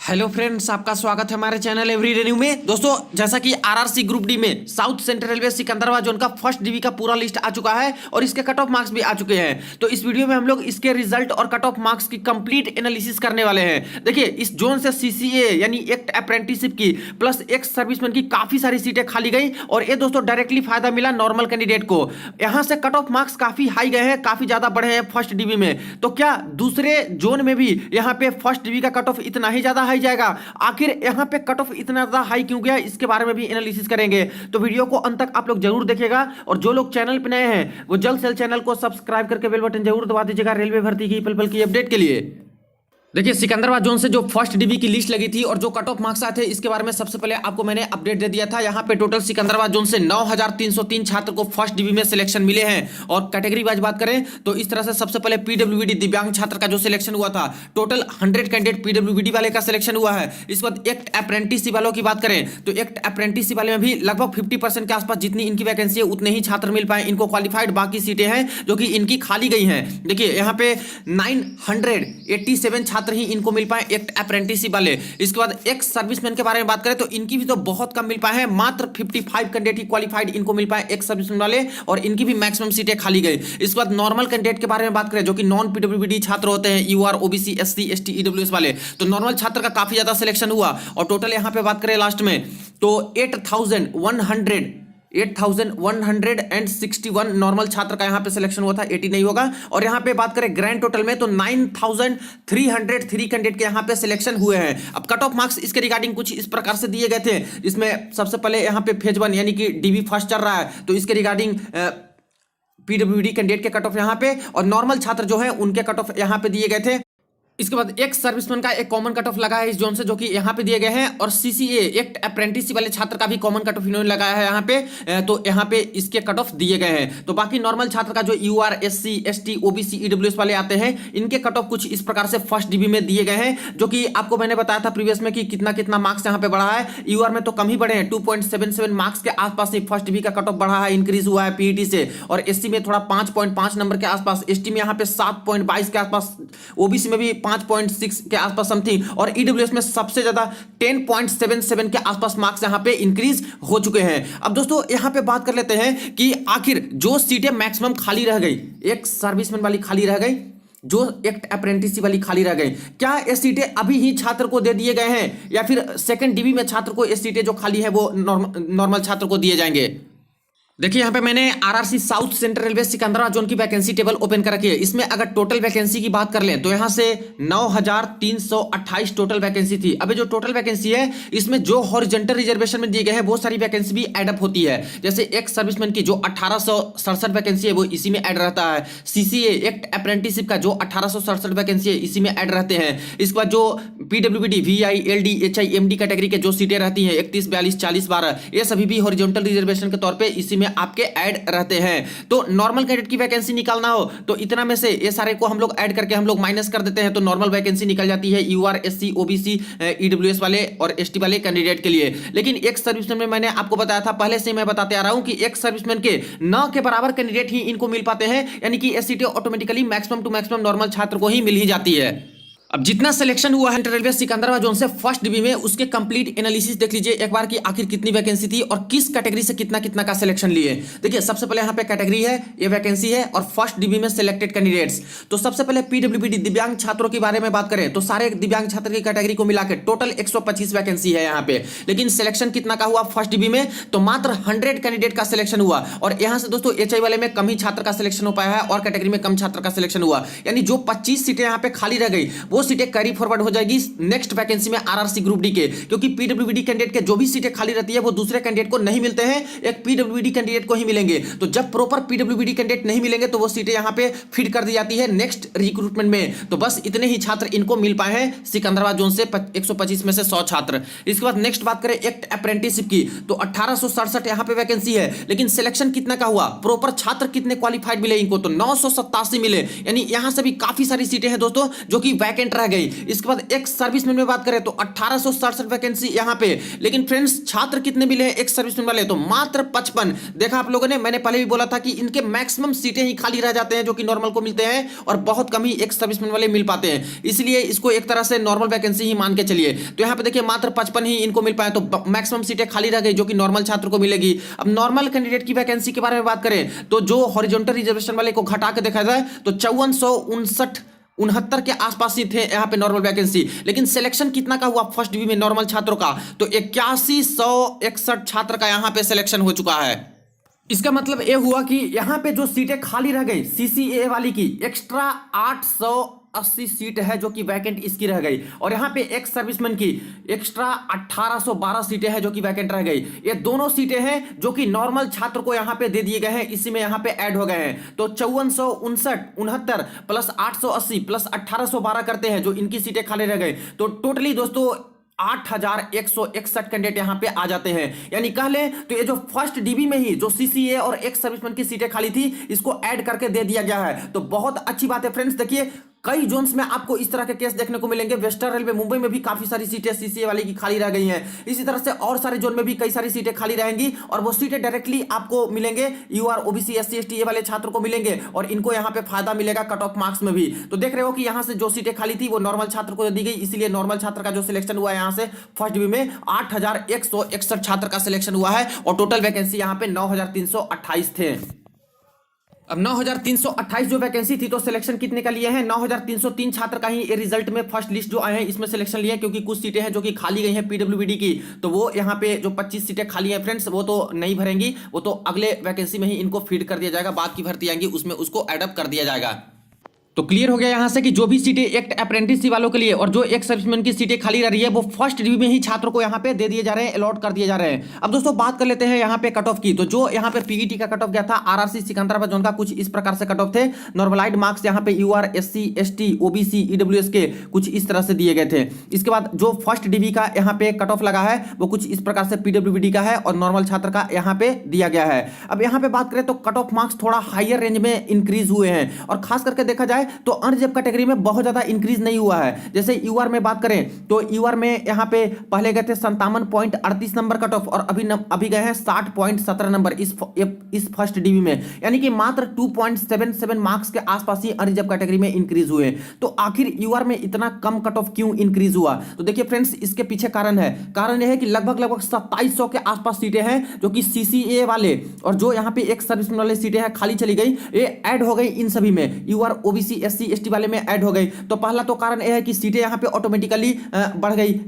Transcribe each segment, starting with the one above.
Hello friends, आपका स्वागत है हमारे चैनल एवरी रिन्यू में। दोस्तों, जैसा कि आरआरसी ग्रुप डी में south central railway Secunderabad zone का फर्स्ट डीवी का पूरा लिस्ट आ चुका है और इसके कट ऑफ मार्क्स भी आ चुके हैं। तो इस वीडियो में हम लोग इसके रिजल्ट और कट ऑफ मार्क्स की कंप्लीट एनालिसिस करने वाले हैं। देखिए, इस जोन से सीसीए यानी एक्ट अप्रेंटिसशिप की प्लस एक्स सर्विसमैन की काफी सारी सीटें खाली गई और ये दोस्तों डायरेक्टली फायदा मिला नॉर्मल कैंडिडेट को। यहां से कट ऑफ मार्क्स काफी हाई गए हैं, काफी ज्यादा बढ़े हैं फर्स्ट डीवी में। तो क्या दूसरे जोन में भी यहाँ पे फर्स्ट डीवी का कट ऑफ इतना ही ज्यादा हाई जाएगा? आखिर यहां पे कट ऑफ इतना ज्यादा हाई क्यों गया, इसके बारे में भी एनालिसिस करेंगे। तो वीडियो को अंत तक आप लोग जरूर देखिएगा और जो लोग चैनल पे नए हैं वो जल्द से जल्द चैनल को सब्सक्राइब करके बेल बटन जरूर दबा दीजिएगा रेलवे भर्ती की पल पल की अपडेट के लिए। देखिए, सिकंदराबाद जोन से जो फर्स्ट डीवी की लिस्ट लगी थी और जो कट ऑफ मार्क्स आए थे, इसके बारे में सबसे पहले आपको मैंने अपडेट दे दिया था। यहाँ पे टोटल सिकंदराबाद जोन से 9303 छात्र को फर्स्ट डीवी में सिलेक्शन मिले हैं। और कैटेगरी वाइज बात करें तो इस तरह से सबसे पहले पीडब्ल्यूबीडी दिव्यांग छात्र का जो सिलेक्शन हुआ था, टोटल 100 कैंडिडेट पीडब्ल्यूबीडी वाले का सिलेक्शन हुआ है। इस बाद एक्ट अप्रेंटिसशिप वालों की बात करें तो एक्ट अप्रेंटिसशिप वाले में भी लगभग 50% के आसपास जितनी इनकी वैकेंसी है उतने ही छात्र मिल पाए इनको क्वालिफाइड। बाकी सीटें हैं जो कि इनकी खाली गई हैं। देखिए, यहाँ पे 987 छात्र ही इनको मिल पाए एक्ट अप्रेंटिसशिप वाले। इसके बाद एक्स सर्विसमैन के बारे में बात करें तो इनकी भी तो बहुत कम मिल पाए हैं, मात्र 55 कैंडिडेट ही क्वालिफाइड इनको मिल पाए एक्स सर्विसमैन वाले और इनकी भी मैक्सिमम सीटें खाली गई। इसके बाद नॉर्मल कैंडिडेट के बारे में बात करें जो कि नॉन पीडब्ल्यूबीडी छात्र होते हैं, UR, OBC, SC, ST, EWS वाले, तो नॉर्मल छात्र का काफी ज्यादा सिलेक्शन हुआ। और टोटल यहां पे बात करें लास्ट में तो 8161 नॉर्मल छात्र का यहां पे सिलेक्शन हुआ था, 80 नहीं होगा। और यहां पे बात करें ग्रैंड टोटल में तो 9303 कैंडिडेट के यहां पे सिलेक्शन हुए हैं। अब कट ऑफ मार्क्स इसके रिगार्डिंग कुछ इस प्रकार से दिए गए थे। इसमें सबसे पहले यहां पे फेज 1 यानी कि डीवी फर्स्ट चल रहा है तो इसके रिगार्डिंग पीडब्ल्यूडी कैंडिडेट के कट ऑफ यहां पे और नॉर्मल छात्र जो है उनके कट ऑफ यहां पे दिए गए थे। इसके बाद एक्स सर्विसमैन का एक कॉमन कट ऑफ लगा है इस जोन से जो कि यहाँ पे दिए गए हैं और सीसीए एक्ट अप्रेंटिसशिप वाले छात्र का भी कॉमन कट ऑफ इन्होंने लगाया है यहाँ पे, तो यहाँ पे इसके कट ऑफ दिए गए हैं। तो बाकी नॉर्मल छात्र का जो UR, SC, ST, OBC, EWS वाले आते हैं इनके कट ऑफ कुछ इस प्रकार से फर्स्ट डीवी में दिए गए हैं, जो कि आपको मैंने बताया था प्रीवियस में कि कितना कितना मार्क्स यहाँ पे बढ़ा है। यूआर में तो कम ही बढ़े हैं, 2.77 मार्क्स के आसपास ही फर्स्ट डीवी का कट ऑफ बढ़ा है, इंक्रीज हुआ है पीईटी से। और एससी में थोड़ा 5.5 नंबर के आसपास, एसटी में यहाँ पे 7.22 के आसपास, ओबीसी में भी 5.6 के आसपास समथिंग और ईडब्ल्यूएस में सबसे ज्यादा 10.77 के आसपास मार्क्स यहां पे इंक्रीज हो चुके हैं। अब दोस्तों यहां पे बात कर लेते हैं कि आखिर जो सीटें मैक्सिमम खाली रह गई, एक सर्विसमैन वाली खाली रह गई, जो एक्ट अप्रेंटिसशिप वाली खाली रह गई, क्या ये सीटें अभी ही छात्र को दे दिए गए हैं या फिर सेकंड डीवी में छात्र को ये सीटें जो खाली है वो नॉर्मल छात्र को दिए जाएंगे? देखिए, यहाँ पे मैंने RRC south central railway Secunderabad zone की वैकेंसी टेबल ओपन कर रखी है। इसमें अगर टोटल वैकेंसी की बात कर लें तो यहाँ से 9328 टोटल वैकेंसी थी। अभी जो टोटल वैकेंसी है इसमें जो हॉरिजॉन्टल रिजर्वेशन में दिए गए हैं वो सारी वैकेंसी भी एड अप होती है। जैसे एक्स सर्विसमैन की जो 1867 वैकेंसी है वो इसी में ऐड रहता है। सीसीए एक्ट अप्रेंटिसशिप का जो 1867 वैकेंसी है इसी में ऐड रहते हैं। इसके बाद जो PWBD, VI, LD, HI, MD category के जो सीटें रहती हैं 31, 42, 40, 12, ये सभी भी हॉरिजॉन्टल रिजर्वेशन के तौर पर इसी में आपके ऐड रहते हैं। तो नॉर्मल कैंडिडेट की वैकेंसी निकालना हो तो इतना में से ये सारे को हम लोग ऐड करके हम लोग माइनस कर देते हैं तो नॉर्मल वैकेंसी निकल जाती है यूआर, एससी, ओबीसी, ईडब्ल्यूएस वाले और एसटी वाले कैंडिडेट के लिए। लेकिन एक सर्विसमैन में मैंने आपको बताया था, पहले से मैं बताते आ रहा हूं कि एक सर्विसमैन के 9 के बराबर कैंडिडेट ही इनको मिल पाते हैं, यानी कि ये सीटें automatically maximum to maximum normal छात्र को ही मिल ही जाती है। अब जितना सिलेक्शन हुआ है रेलवे सिकंदराबाद जोन से फर्स्ट डीवी में उसके कंप्लीट एनालिसिस देख लीजिए एक बार कि आखिर कितनी वैकेंसी थी और किस कैटेगरी से कितना कितना का सिलेक्शन लिए। देखिए, सबसे पहले यहाँ पे कैटेगरी है, ये वैकेंसी है और फर्स्ट डीवी में सिलेक्टेड कैंडिडेट्स। तो सबसे पहले पीडब्ल्यूबीडी दिव्यांग छात्रों के बारे में बात करें तो सारे दिव्यांग छात्र की कैटेगरी को मिलाकर टोटल 125 वैकेंसी है यहाँ पे। लेकिन सिलेक्शन कितना का हुआ फर्स्ट डीवी में तो मात्र 100 कैंडिडेट का सिलेक्शन हुआ। और यहाँ से दोस्तों एचआई वाले में कम ही छात्र का सिलेक्शन हो पाया है और कैटेगरी में कम छात्र का सिलेक्शन हुआ, यानी जो 25 सीटें यहाँ पे खाली रह गई वो सीटें कैरी फॉरवर्ड हो जाएगी नेक्स्ट वैकेंसी में आरआरसी ग्रुप डी के, क्योंकि पीडब्ल्यूबीडी कैंडिडेट के जो भी सीटें खाली रहती है वो दूसरे कैंडिडेट को नहीं मिलते हैं, एक पीडब्ल्यूबीडी कैंडिडेट को ही मिलेंगे। तो जब प्रॉपर पीडब्ल्यूबीडी कैंडिडेट नहीं मिलेंगे तो वो सीटें यहां पे फीड कर दी जाती है नेक्स्ट रिक्रूटमेंट में। तो बस इतने ही छात्र इनको मिल पाए हैं सिकंदराबाद जोन से 125 में से 100 छात्र। इसके बाद नेक्स्ट बात करें एक्ट अप्रेंटिसशिप की तो 1867 यहां पे वैकेंसी है, लेकिन सिलेक्शन कितना का हुआ, प्रॉपर छात्र कितने क्वालिफाइड मिले इनको तो 987 मिले, यानी यहां से भी काफी सारी सीटें हैं दोस्तों जो कि वैकेंट वैकेंट रह गई। इसके बाद एक्स सर्विसमैन में बात करें तो 1867 वैकेंसी यहाँ पे, लेकिन फ्रेंड्स छात्र कितने मिले हैं एक्स सर्विसमैन वाले, तो मात्र 55। देखा आप लोगों ने, मैंने पहले भी बोला था कि इनके मैक्सिमम सीटें ही खाली रह जाते हैं जो कि नॉर्मल को मिलते हैं, और बहुत कम ही एक्स सर्विसमैन वाले मिल पाते हैं, इसलिए इसको एक तरह से नॉर्मल वैकेंसी ही मान के चलिए। तो यहाँ पे देखिए मात्र 55 ही इनको मिल पाए, तो मैक्सिमम सीटें खाली रह गई जो कि नॉर्मल छात्र को मिलेगी। अब नॉर्मल कैंडिडेट की वैकेंसी के बारे में बात करें तो जो हॉरिजॉन्टल रिजर्वेशन वाले को घटा के देखा जाए तो 5469 के आसपास ही थे यहाँ पे नॉर्मल वैकेंसी, लेकिन सिलेक्शन कितना का हुआ फर्स्ट डिवी में नॉर्मल छात्रों का, तो 8161 छात्र का यहाँ पे सिलेक्शन हो चुका है। इसका मतलब ये हुआ कि यहाँ पे जो सीटें खाली रह गई सीसीए वाली की एक्स्ट्रा 880 सीट है जो कि वैकेंट इसकी रह गई, और यहाँ पे एक्स सर्विसमैन की एक्स्ट्रा 1812 सीटें हैं जो कि वैकेंट रह गई। ये दोनों सीटें हैं जो कि नॉर्मल छात्र को यहाँ पे दे दिए गए हैं, इसी में यहाँ पे ऐड हो गए हैं। तो 5469 प्लस 880 प्लस 1812 करते हैं जो इनकी सीटें खाली रह गई, तो टोटली दोस्तों 8161 कैंडिडेट यहां पे आ जाते हैं। यानी कह लें तो ये जो फर्स्ट डीबी में ही जो सीसीए और एक्स सर्विसमैन की सीटें खाली थी इसको ऐड करके दे दिया गया है, तो बहुत अच्छी बात है फ्रेंड्स। देखिए कई जोन्स में आपको इस तरह के केस देखने को मिलेंगे। वेस्टर्न रेलवे मुंबई में भी काफी सारी सीटें सीसीए वाली की खाली रह गई हैं, इसी तरह से और सारे जोन में भी कई सारी सीटें खाली रहेंगी, और वो सीटें डायरेक्टली आपको मिलेंगे यूआर ओबीसी एससी एसटी वाले छात्रों को मिलेंगे, और इनको यहाँ पे फायदा मिलेगा कट ऑफ मार्क्स में भी। तो देख रहे हो कि यहाँ से जो सीटें खाली थी वो नॉर्मल छात्र को दी गई, इसीलिए नॉर्मल छात्र का जो सिलेक्शन हुआ है यहाँ से फर्स्ट डिवी में 8161 छात्र का सिलेक्शन हुआ है, और टोटल वैकेंसी यहाँ पे 9328 थे। अब 9328 जो वैकेंसी थी तो सिलेक्शन कितने का लिए हैं, 9303 छात्र का ही ये रिजल्ट में फर्स्ट लिस्ट जो आए हैं इसमें सिलेक्शन लिए, क्योंकि कुछ सीटें हैं जो कि खाली गई हैं पीडब्ल्यूबीडी की, तो वो यहाँ पे जो 25 सीटें खाली हैं फ्रेंड्स वो तो नहीं भरेंगी, वो तो अगले वैकेंसी में ही इनको फीड कर दिया जाएगा, बाद की भर्ती आएंगी उसमें उसको एडअप कर दिया जाएगा। तो क्लियर हो गया यहां से कि जो भी सीटें एक्ट अप्रेंटिसशिप वालों के लिए और जो एक्स सर्विसमैन की सीटें खाली रह रही है वो फर्स्ट डिवी में ही छात्रों को यहां पे दे दिए जा रहे हैं, अलॉट कर दिए जा रहे हैं। अब दोस्तों बात कर लेते हैं यहां पे कट ऑफ की, तो जो यहां पे पीईटी का कट ऑफ गया था आरआरसी सिकंदराबाद जोन का कुछ इस प्रकार से कट ऑफ थे। नॉर्मलाइज्ड मार्क्स यहां पे UR SC ST OBC EWS के कुछ इस तरह से दिए गए थे। इसके बाद जो फर्स्ट डिवी का यहां पे कट ऑफ लगा है वो कुछ इस प्रकार से पीडब्ल्यूबीडी का है, और नॉर्मल छात्र का यहां पे दिया गया है। अब यहां पे बात करें तो कट ऑफ मार्क्स थोड़ा हायर रेंज में इंक्रीज हुए हैं, और खास करके देखा जाए तो अनरिजर्व कैटेगरी में बहुत ज्यादा इंक्रीज नहीं हुआ है। जैसे यूआर में बात करें तो यूआर में यहां पे पहले गए थे 57.38 नंबर कट ऑफ, और अभी गए हैं 60.17 नंबर इस फर्स्ट डीवी में, यानी कि मात्र 2.77 मार्क्स के आसपास ही अनरिजर्व कैटेगरी में इंक्रीज हुए। तो आखिर यूआर में इतना कम कट ऑफ क्यों इंक्रीज हुआ, तो देखिए फ्रेंड्स इसके पीछे कारण है। कारण यह है कि लगभग 2700 के आसपास सीटें हैं जो कि सीसीए वाले और जो यहां पे एक सर्विसमैन वाले सीटें हैं खाली चली गई, ये ऐड हो गई इन सभी में, यूआर ओबीसी एससी एसटी वाले में ऐड हो गई। तो पहला तो कारण यह है कि सीटें यहां पे ऑटोमेटिकली बढ़ गई,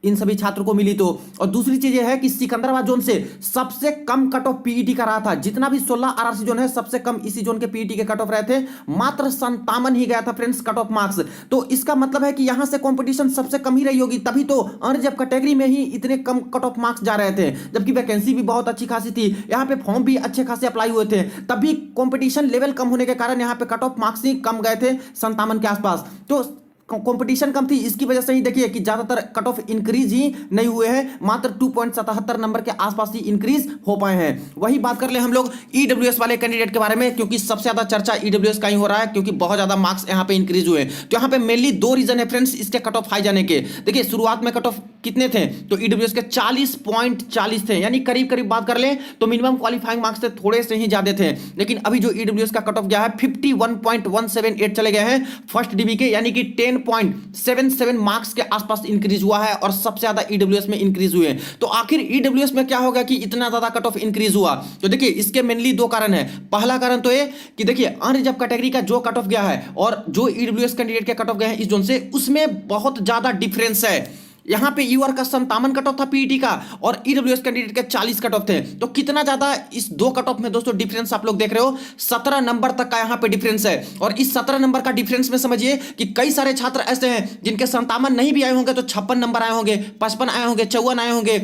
इन सभी छात्रों को मिली। तो और दूसरी चीज यह है कि सिकंदराबाद जोन से सबसे कम कट ऑफ पीईटी का रहा था। जितना भी 16 आरआरसी जोन है सबसे कम इसी जोन के पीईटी के कट ऑफ रहे थे, मात्र 57 ही गया था फ्रेंड्स कट ऑफ मार्क्स। तो इसका मतलब है कि यहां से कंपटीशन सबसे कम ही रही होगी, तभी तो अनरिजर्व कैटेगरी में ही इतने कम कट ऑफ मार्क्स जा रहे थे, जबकि वैकेंसी भी बहुत अच्छी खासी थी, यहां पे फॉर्म भी अच्छे खासे अप्लाई हुए थे, तभी कंपटीशन लेवल कम होने के कारण यहां पे कट ऑफ मार्क्स ही कम गए थे 57 के आसपास। तो कंपटीशन कम थी, इसकी वजह से ही देखिए कि ज्यादातर कट ऑफ इंक्रीज ही नहीं हुए हैं, मात्र 2.77 नंबर के आसपास ही इंक्रीज हो पाए हैं। वही बात कर ले हम लोग ईडब्ल्यूएस वाले कैंडिडेट के बारे में, क्योंकि सबसे ज्यादा चर्चा ईडब्ल्यूएस का ही हो रहा है, क्योंकि बहुत ज्यादा मार्क्स यहां पे इंक्रीज हुए। तो यहां पे मेनली दो रीजन है फ्रेंड्स इसके कट ऑफ हाई जाने के। देखिए शुरुआत में कट ऑफ कितने थे, तो ईडब्ल्यूएस के 40.40 थे, यानी करीब करीब बात कर ले तो मिनिमम क्वालिफाइंग मार्क्स से थोड़े से ही ज्यादा थे। लेकिन अभी जो ईडब्ल्यूएस का कट ऑफ गया है 51.178 चले गए हैं फर्स्ट डिवी के, यानी कि 10.77 मार्क्स के आसपास इंक्रीज हुआ है, और सबसे ज्यादा ईडब्ल्यूएस में इंक्रीज हुए। तो आखिर ईडब्ल्यूएस में क्या होगा कि इतना ज्यादा कट ऑफ इंक्रीज हुआ, तो देखिए इसके मेनली दो कारण है। पहला कारण तो ये कि देखिए अनरिजर्व कैटेगरी का जो कट ऑफ गया है और जो ईडब्ल्यूएस कैंडिडेट के कट ऑफ गए हैं इस जोन से, उसमें बहुत ज्यादा डिफरेंस है। यहां पे यूआर का 57 कट ऑफ था पीईटी का, और ईडब्ल्यूएस कैंडिडेट के 40 कट ऑफ थे। तो कितना ज्यादा इस दो कट ऑफ में दोस्तों डिफरेंस आप लोग देख रहे हो, 17 नंबर तक का यहां पे डिफरेंस है। और इस 17 नंबर का डिफरेंस में समझिए कि कई सारे छात्र ऐसे हैं जिनके 57 नहीं भी आए होंगे तो 56 नंबर आए होंगे, 55 आए होंगे, 54 आए होंगे,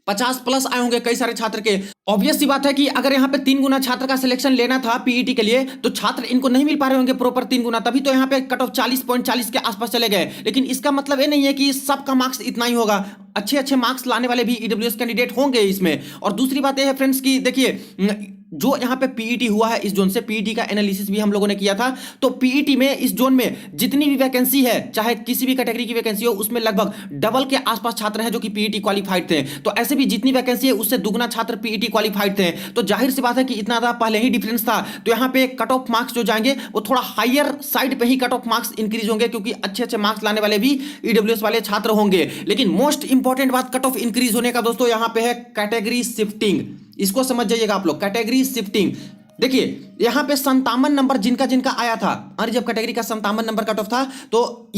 50 प्लस आए होंगे कई सारे छात्र के। ऑब्वियस सी बात है कि अगर यहाँ पे 3 गुना छात्र का सिलेक्शन लेना था पीईटी के लिए तो छात्र इनको नहीं मिल पा रहे होंगे प्रॉपर 3 गुना, तभी तो यहाँ पे कट ऑफ 40.40 के आसपास चले गए। लेकिन इसका मतलब ये नहीं है कि सबका मार्क्स इतना ही होगा, अच्छे अच्छे मार्क्स लाने वाले भी ईडब्ल्यूएस कैंडिडेट होंगे इसमें। और दूसरी बात यह है फ्रेंड्स कि देखिए जो यहाँ पे पीईटी हुआ है इस जोन से, पीईटी का एनालिसिस भी हम लोगों ने किया था। तो पीईटी में इस जोन में जितनी भी वैकेंसी है, चाहे किसी भी कैटेगरी की वैकेंसी हो, उसमें लगभग डबल के आसपास छात्र हैं जो कि पीईटी क्वालिफाइड थे। तो ऐसे भी जितनी वैकेंसी है उससे दुगना छात्र पीईटी क्वालिफाइड थे। तो जाहिर सी बात है कि इतना ज्यादा पहले ही डिफरेंस था, तो यहाँ पे कट ऑफ मार्क्स जो जाएंगे वो थोड़ा हायर साइड पे ही कट ऑफ मार्क्स इंक्रीज होंगे, क्योंकि अच्छे अच्छे मार्क्स लाने वाले भी ईडब्ल्यूएस वाले छात्र होंगे। लेकिन मोस्ट इंपॉर्टेंट बात कट ऑफ इंक्रीज होने का दोस्तों यहाँ पे है कैटेगरी शिफ्टिंग। इसको समझ जाइएगा आप लोग, कैटेगरी शिफ्टिंग। देखिए यहां पे 57 नंबर जिनका जिनका आया था, अरे जब कैटेगरी का 57 नंबर कट ऑफ था, तो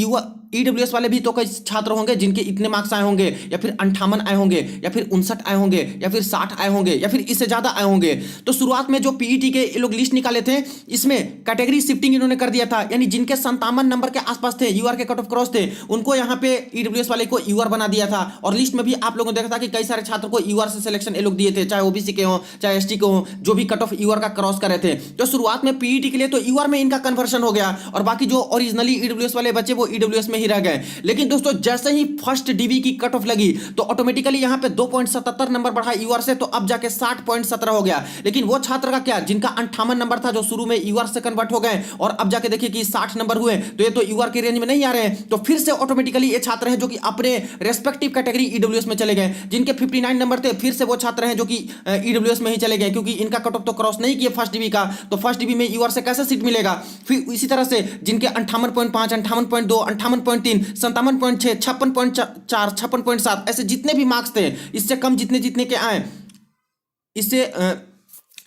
ईडब्ल्यूएस वाले भी तो कई छात्र होंगे जिनके इतने मार्क्स आए होंगे, या फिर 58 आए होंगे, या फिर 59 आए होंगे, या फिर 60 आए होंगे, या फिर इससे ज्यादा आए होंगे। तो शुरुआत में जो पीईटी के ये लोग लिस्ट निकाले थे, इसमें कैटेगरी शिफ्टिंग इन्होंने कर दिया था, यानी जिनके 57 नंबर के आसपास थे, यूआर के कट ऑफ क्रॉस थे, उनको यहाँ पे ईडब्ल्यूएस वाले को यूआर बना दिया था। और लिस्ट में भी आप लोगों ने देखा था कि कई सारे छात्र को यूआर से सिलेक्शन ये लोग दिए थे, चाहे ओबीसी के हो चाहे एसटी के हो, जो भी कट ऑफ यूआर का क्रॉस कर रहे थे। तो शुरुआत में पीईटी के लिए तो यूआर में इनका कन्वर्शन हो गया, और बाकी जो ओरिजिनली ईडब्ल्यूएस वाले बच्चे वो ईडब्ल्यूएस में ही रह गए। लेकिन दोस्तों जैसे ही फर्स्ट डीबी की कट ऑफ लगी, तो ऑटोमेटिकली यहां पे 2.77 नंबर बढ़ा यूआर से, तो अब जाके 60.17 हो गया। लेकिन वो छात्र का क्या, जिनका 58 नंबर था, जो शुरू में यूआर से कन्वर्ट हो गए और अब जाके देखिए कि 60 नंबर हुए, तो ये तो यूआर के रेंज में नहीं आ रहे हैं। तो फिर से ऑटोमेटिकली ये छात्र हैं जो कि अपने रेस्पेक्टिव कैटेगरी ईडब्ल्यूएस में चले गए। जिनके 59 नंबर थे, फिर से वो छात्र हैं जो कि ईडब्ल्यूएस में ही चले गए, क्योंकि इनका कट ऑफ तो क्रॉस नहीं किया फर्स्ट डीबी का, तो फर्स्ट डीबी में यूआर से कैसे सीट मिलेगा। फिर इसी तरह से जिनके 58.5, 58.2, 58.3, 57.6, 56.4, 56.7 ऐसे जितने भी मार्क्स थे, इससे कम जितने जितने के आए, इससे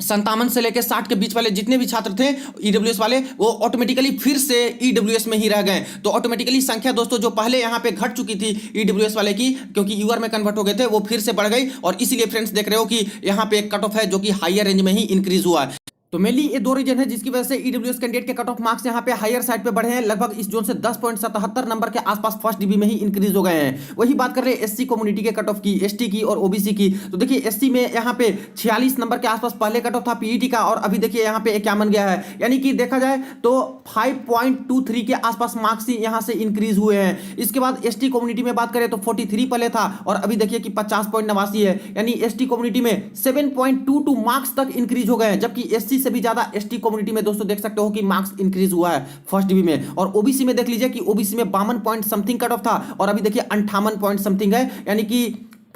57 से लेकर 60 के बीच वाले जितने भी छात्र थे ईडब्ल्यूएस वाले, वो ऑटोमेटिकली फिर से ईडब्ल्यूएस में ही रह गए। तो ऑटोमेटिकली संख्या दोस्तों जो पहले यहां पे घट चुकी थी ईडब्ल्यूएस वाले की, क्योंकि यूआर में कन्वर्ट हो गए थे, वो फिर से बढ़ गई। और इसीलिए फ्रेंड्स देख रहे हो कि यहां पे एक कट ऑफ है जो कि हायर रेंज में ही इंक्रीज हुआ है। तो मेनली ये दो रीजन है जिसकी वजह से ईडब्ल्यूएस कैंडिडेट के कट ऑफ मार्क्स यहाँ पे हायर साइड पे बढ़े हैं। लगभग इस जोन से 10.77 नंबर के आसपास फर्स्ट डीबी में ही इंक्रीज हो गए हैं। वही बात कर रहे हैं एससी कम्युनिटी के कट ऑफ की, एसटी की और ओबीसी की। तो देखिए एससी में यहाँ पे 46 नंबर के आसपास पहले कट ऑफ था पीईटी का, और अभी देखिए यहाँ पे क्या बन गया है, यानी कि देखा जाए तो 5.23 के आसपास मार्क्स ही यहाँ से इंक्रीज हुए हैं। इसके बाद एसटी कम्युनिटी में बात करें तो 43 पहले था, और अभी देखिए कि 50.89 है, यानी एसटी कम्युनिटी में 7.22 मार्क्स तक इंक्रीज हो गए हैं। जबकि एससी से भी ज्यादा एसटी कम्युनिटी में दोस्तों देख सकते हो कि मार्क्स इंक्रीज हुआ है फर्स्ट डीबी में। और ओबीसी में देख लीजिए कि ओबीसी में 52 पॉइंट समथिंग कट ऑफ था, और अभी देखिए 58 पॉइंट समथिंग है, यानी कि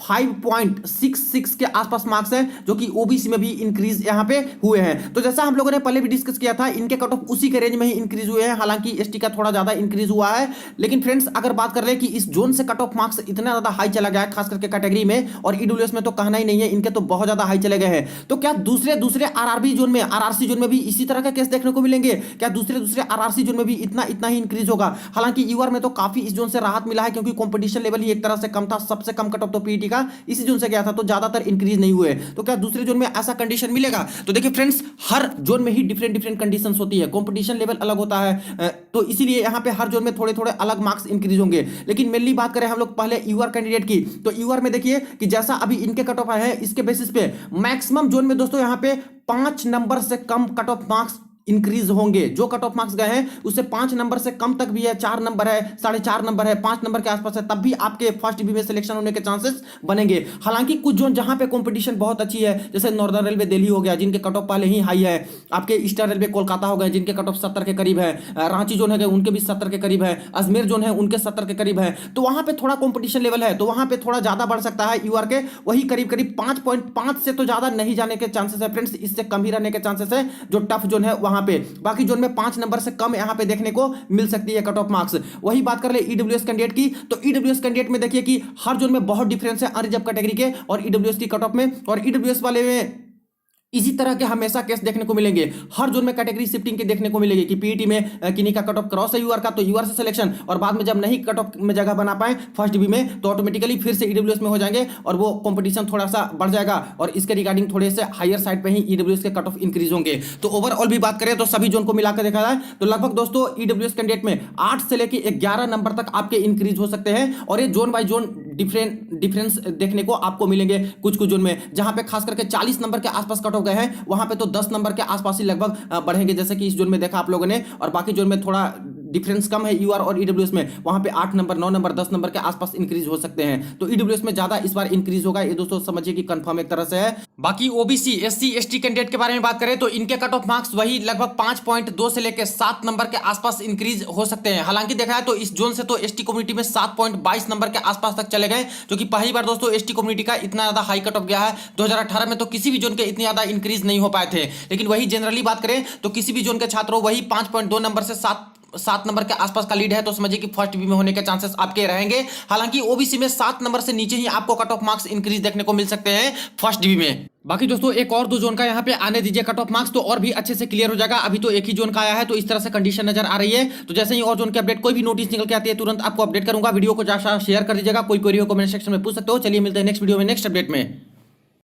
5.66 के आसपास मार्क्स है, जो कि ओबीसी में भी इंक्रीज यहां पे हुए हैं। तो जैसा हम लोगों ने पहले भी डिस्कस किया था, इनके कट ऑफ उसी के रेंज में ही इंक्रीज हुए हैं, हालांकि एसटी का थोड़ा ज्यादा इंक्रीज हुआ है। लेकिन फ्रेंड्स अगर बात कर रहे हैं कि इस जोन से कट ऑफ मार्क्स इतना ज्यादा हाई चला गया है, खास करके कैटेगरी में, और ईडब्ल्यूएस में तो कहना ही नहीं है, इनके तो बहुत ज्यादा हाई चले गए हैं। तो क्या दूसरे आरआरबी जोन में, आरआरसी जोन में भी इसी तरह के केस देखने को मिलेंगे? क्या दूसरे आरआरसी जोन में भी इतना ही इंक्रीज होगा? हालांकि यूआर में तो काफी इस जोन से राहत मिला है, क्योंकि कॉम्पिटिशन लेवल ही एक तरह से कम था, सबसे कम कट ऑफ तो पीईटी का इसी जोन गया था, तो ज्यादातर इंक्रीज नहीं हुए। तो क्या दूसरे जोन में ऐसा कंडीशन मिलेगा? तो देखिए फ्रेंड्स, हर जोन में ही डिफरेंट कंडीशंस होती है, कंपटीशन लेवल अलग होता है, तो इसीलिए यहां पे हर जोन में थोड़े थोड़े अलग मार्क्स इंक्रीज होंगे। लेकिन मेनली बात करें हम लोग पहले यूआर कैंडिडेट की, तो यूआर में देखिए कि जैसा अभी इनके कट ऑफ है, इसके बेसिस पे मैक्सिमम जोन में दोस्तों यहां पे 5 नंबर से कम कट ऑफ मार्क्स इंक्रीज होंगे। जो कट ऑफ मार्क्स गए हैं उससे 5 नंबर से कम तक भी है, 4 नंबर है, 4.5 नंबर है, 5 नंबर के आसपास है, तब भी आपके फर्स्ट डीबी में सिलेक्शन होने के चांसेस बनेंगे। हालांकि कुछ जोन जहां पे कंपटीशन बहुत अच्छी है, जैसे नॉर्दर्न रेलवे दिल्ली हो गया, जिनके कट ऑफ पहले ही हाई है, आपके ईस्टर्न रेलवे कोलकाता हो गए, जिनके कट ऑफ 70 के करीब है, रांची जोन है उनके भी 70 के करीब है, अजमेर जोन है उनके 70 के करीब है, तो वहां पे थोड़ा कंपटीशन लेवल है, तो वहां पे थोड़ा ज्यादा बढ़ सकता है यूआर के, वही करीब 5.5 से तो ज्यादा नहीं जाने के चांसेस है फ्रेंड्स, इससे कम ही रहने के चांसेस है जो टफ जोन है वहां पे। बाकी जोन में 5 नंबर से कम यहां पे देखने को मिल सकती है कट ऑफ मार्क्स। वही बात कर ले ईडब्ल्यूएस कैंडिडेट की, तो ईडब्ल्यूएस कैंडिडेट में देखिए कि हर जोन में बहुत डिफरेंस है अनरिजर्व कैटेगरी के और ईडब्ल्यूएस की कट ऑफ में, और ईडब्ल्यूएस वाले में इसी तरह के हमेशा केस देखने को मिलेंगे। हर जोन में कैटेगरी शिफ्टिंग के देखने को मिलेगी कि पीईटी में किन्हीं का कट ऑफ क्रॉस है यूआर का, तो यूआर से सिलेक्शन, और बाद में जब नहीं कट ऑफ में जगह बना पाए फर्स्ट डीबी में, तो ऑटोमेटिकली फिर से ईडब्ल्यूएस में हो जाएंगे, और वो कंपटीशन थोड़ा सा बढ़ जाएगा, और इसके रिगार्डिंग थोड़े से हायर साइड पे ही ईडब्ल्यूएस के कट ऑफ इंक्रीज होंगे। तो ओवरऑल भी बात करें तो सभी जोन को मिलाकर देखा जाए तो लगभग दोस्तों ईडब्ल्यूएस कैंडिडेट में 8 से लेकर 11 नंबर तक आपके इंक्रीज हो सकते हैं, और ये जोन बाई जोन डिफरेंस देखने को आपको मिलेंगे। कुछ जोन में जहां पे खास करके 40 नंबर के आसपास कट ऑफ गए हैं, वहां पे तो 10 नंबर के आसपास ही लगभग बढ़ेंगे, जैसे कि इस जोन में देखा आप लोगों ने, और बाकी जोन में थोड़ा डिफरेंस कम है यूआर और ईडब्ल्यूएस में, वहां पे 8 नंबर 9 नंबर 10 नंबर के आसपास इंक्रीज हो सकते हैं। तो ईडब्ल्यूएस में ज्यादा इस बार इंक्रीज होगा, ये दोस्तों समझिए कि कंफर्म एक तरह से है। बाकी ओबीसी एससी एसटी कैंडिडेट के बारे में बात करें तो इनके कट ऑफ मार्क्स वही लगभग 5.2 से लेकर 7 नंबर के आसपास इंक्रीज हो सकते हैं। हालांकि देखा है तो इस जोन से तो एसटी कम्युनिटी में 7.22 नंबर के आसपास तक चले गए, जो कि पहली बार दोस्तों एसटी कम्युनिटी का इतना ज्यादा हाई कट ऑफ गया है। 2018 में तो किसी भी जोन के इतने ज्यादा इंक्रीज नहीं हो पाए थे। लेकिन वही जनरली बात करें तो किसी भी जोन के छात्रों वही 5.2 नंबर से 7 नंबर के आसपास का लीड है, तो समझिए कि फर्स्ट बी में होने के चांसेस आपके रहेंगे। हालांकि ओबीसी में 7 नंबर से नीचे ही आपको कट ऑफ मार्क्स इंक्रीज देखने को मिल सकते हैं फर्स्ट बी में। बाकी दोस्तों एक और 2 जोन का यहाँ पे आने दीजिए कट ऑफ मार्क्स, तो और भी अच्छे से क्लियर हो जाएगा। अभी तो एक ही जोन का आया है, तो इस तरह से कंडीशन नजर आ रही है। तो जैसे ही और जोन की अपडेट कोई भी नोटिस निकल के आती है तुरंत आपको अपडेट करूंगा। वीडियो को ज्यादा शेयर कर दीजिएगा, कोई क्वेरी हो कमेंट सेक्शन में पूछ सकते हो। चलिए मिलते हैं नेक्स्ट वीडियो में नेक्स्ट अपडेट में।